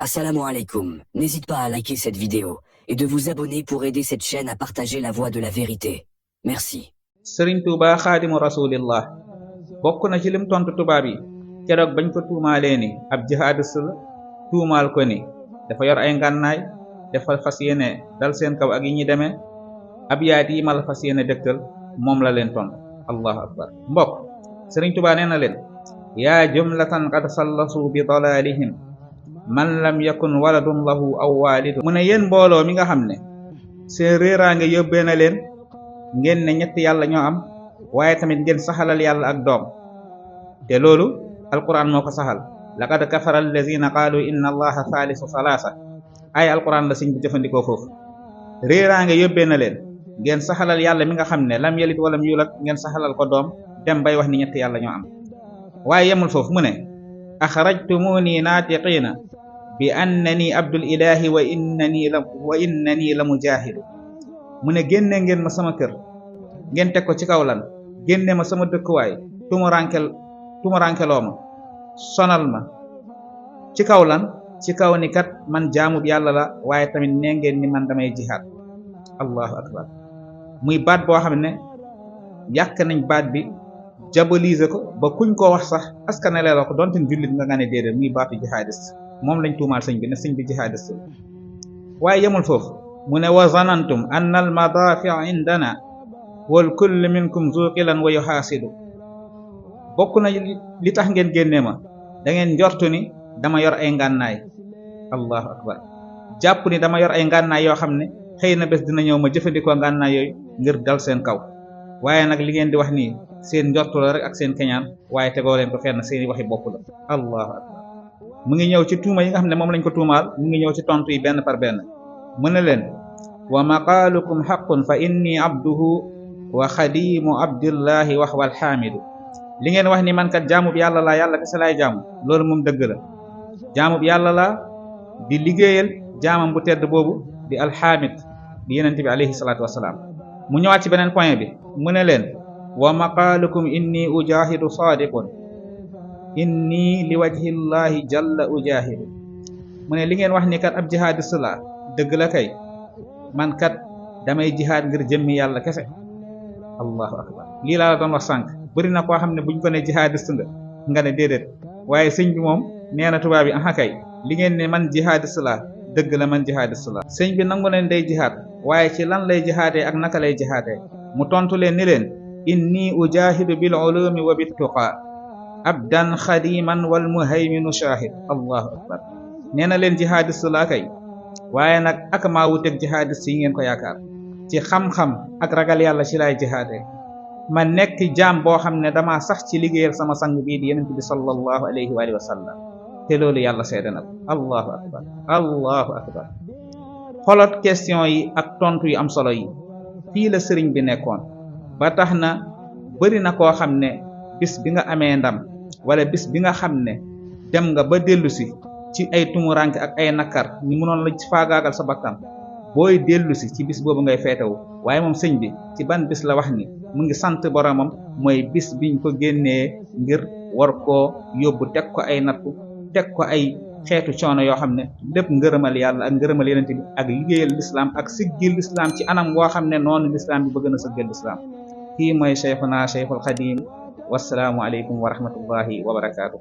Assalamu alaikum. N'hésite pas à liker cette vidéo et de vous abonner pour aider cette chaîne à partager la voie de la vérité. Merci. Sëriñ Tuuba xaadimu rasulillah bokk na ci lim tontu tubaab yi keroog bañ ko tuumaalee ni ab jihaadist la tuumaal ko ni dafa yor ay ngànnaay dafa fas yéene dal seen kaw ak yi ñi demee ab yaat yi ma la fas yéene dëkkal moom la leen tontu. allahu akbar. mbokk Sëriñ Tuuba nee na leen yaa jumlatan qad sallasu bi dalalihim man lam yakun waladun lahu aw walidu. mu ne yéen mbooloo mi nga xam ne seen réeraange yóbbee na leen ngeen ne ñetti yàlla ñoo am waaye tamit ngeen saxalal yàlla ak doom te loolu alquran moo ko saxal. laqad kafara allazina qaalu inna allaha thalithu salaasa ay alquran la siñ bi jëfandikoo foofu. réeraange yóbbee na leen ngeen saxalal yàlla mi nga xam ne lam yalit walam yulat ngeen saxalal ko doom dem bay wax ni ñetti yàlla ñoo am. waaye yemul foofu mu ne axrajtumuni naatiqiina bi annani abdul ilahi wa innani la mujahidu. mu ne génne ngeen ma sama kër ngeen teg ko ci kaw lan génne ma sama dëkkuwaay tumarankeloo ma sonal ma ci kaw lan ci kaw ni kat man jaamub yàlla la waaye tamit nee ngeen ni man damay jihaad. allahu akbar. muy baat boo xam ne yàq nañ baat bi diaboliser ko ba kuñ ko wax sax askanale la ko donte jullit nga ne déedéet muy baatu jihadiste moom lañ tuumaal sëñ bi ne sëñ bi jihadiste la. waaye yemul foofu mu ne wa zanantum anna al madafi indana wal kullu minkum zuqilan wa yuhasidu. bokk na li tax ngeen génnee ma da ngeen njortu ni dama yor ay ngànnaay. allahu akbar. jàpp ni dama yor ay ngànnaay yoo xam ne xëy na bés dina ñëw ma jëfandikoo ngànnaay yooyu ngir dal seen kaw. waaye nag li ngeen di wax nii seen njortu la rek ak seen keñaan waaye tegoo leen ko fenn seeni waxi bopp la. allahu akbar. mu ngi ñëw ci tuuma yi nga xam ne moom lañ ko tuumaal mu ngi ñëw ci tontu yi benn par benn. mu ne leen wa maqaalukum xaqun fa inni abduhu wa xadimu abdillahi wax wal xaamidu. li ngeen wax ni man kat jaamub yàlla laa yàlla kese laay jaamu loolu moom dëgg la. jaamub yàlla laa di liggéeyal jaamam bu tedd boobu di alxaamid di yenente bi alayhi salaatu wasalaam. mu ñëwaat ci beneen point bi mu ne leen wa maqaalukum inni ujahidu saadiqun inni li wajhillahi jalla ujahidu. mu ne li ngeen wax ni kat ab jihaadist laa dëgg la kay man kat damay jihaad ngir jëmmi yàlla kese. allahu akbar. lii laa la doon wax sànq bëri na koo xam ne buñ ko ne jihaadist nga ne déedéet waaye sëñ bi moom nee na tubaab yi aha kay li ngeen ne man jihaadist laa dëgg la man jihaadist laa. sëñ bi nangu leen day jihaad waaye ci lan lay jihaadee ak naka lay jihaadee mu tontu leen ni leen inni ujahidu bil ulumi wa bit tuqa abdan xadiman wal muhayminu shahid. allahu akbar. nee na leen jihaadist laa kay waaye nag ak maa wuteeg jihaadist yi ngeen ko yaakaar. ci xam-xam ak ragal yàlla ci lay jihaadee ma nekk jaam boo xam ne dama sax ci liggéeyal sama sang bii di yonent bi sallallahu alayhi wa sallam te loolu yàlla seede na ko. allahu akbar. allahu akbar. xolot question yi ak tontu yu am solo yi fii la sëriñ bi nekkoon ba tax na bëri na koo xam ne bis bi nga amee ndam wala bis bi nga xam ne dem nga ba dellusi ci ay tumuranke ak ay nakar ñu mënoon la faagaagal sa bakkan booy dellusi ci bis boobu ngay feetewu. waaye moom sëñ bi ci ban bis la wax ni mu ngi sant boromam mooy bis biñ ko génnee ngir war koo yóbbu teg ko ay nattu teg ko ay xeetu coono yoo xam ne lépp ngërëmal yàlla ak ngërëmal yenente bi ak liggéeyal lislaam ak siggil lislaam ci anam woo xam ne noonu lislaam bi bëgg na sëggal lislaam. kii mooy cheikhuna cheikhul xadim. wassalaamu aleykum wa rahmatullahi wa barakaatu.